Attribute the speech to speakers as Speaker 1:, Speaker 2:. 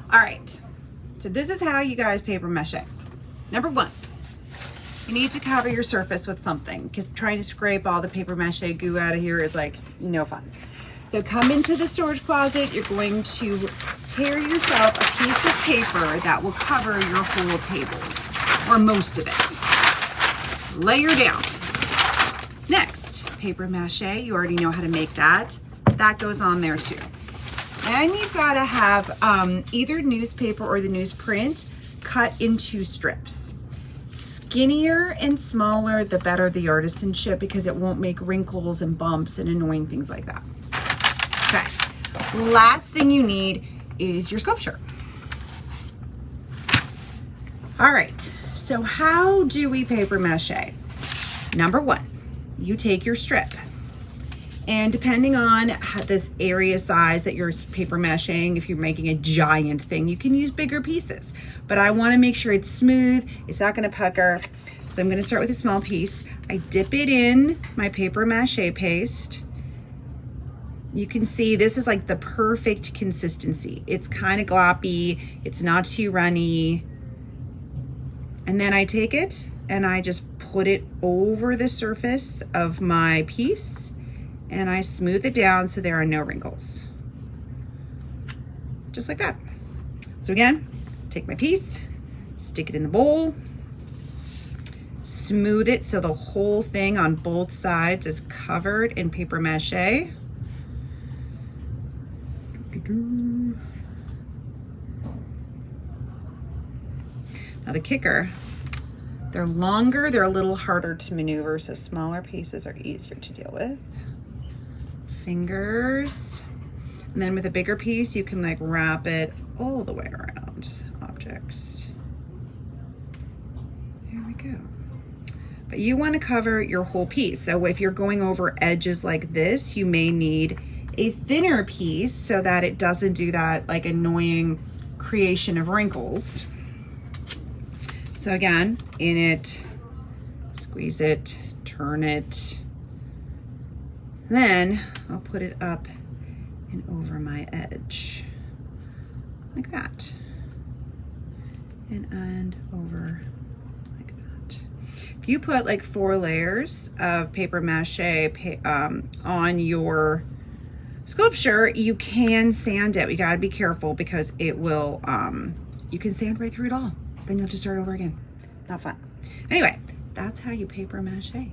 Speaker 1: All right, so this is how you guys paper mache. Number one, you need to cover your surface with something because trying to scrape all the paper mache goo out of here is like no fun. So come into the storage closet, you're going to tear yourself a piece of paper that will cover your whole table, or most of it. Layer down. Next, paper mache, you already know how to make that. That goes on there too. And you've gotta have either newspaper or the newsprint cut into strips. Skinnier and smaller, the better the artisanship because it won't make wrinkles and bumps and annoying things like that. Okay, last thing you need is your sculpture. All right, so how do we paper mache? Number one, you take your strip, and depending on this area size that you're paper mashing, if you're making a giant thing, you can use bigger pieces, but I wanna make sure it's smooth, it's not gonna pucker. So I'm gonna start with a small piece. I dip it in my paper mache paste. You can see this is like the perfect consistency. It's kind of gloppy, it's not too runny. And then I take it and I just put it over the surface of my piece and I smooth it down so there are no wrinkles. Just like that. So again, take my piece, stick it in the bowl, smooth it so the whole thing on both sides is covered in paper mache. Now the kicker, they're longer, they're a little harder to maneuver, so smaller pieces are easier to deal with. Fingers. And then with a bigger piece, you can like wrap it all the way around objects. There we go. But you want to cover your whole piece. So if you're going over edges like this, you may need a thinner piece so that it doesn't do that like annoying creation of wrinkles. So again, in it, squeeze it, turn it. Then I'll put it up and over my edge, like that. And over like that. If you put like 4 layers of paper mache on your sculpture, you can sand it. You gotta be careful because it will, you can sand right through it all. Then you'll have to start over again. Not fun. Anyway, that's how you paper mache.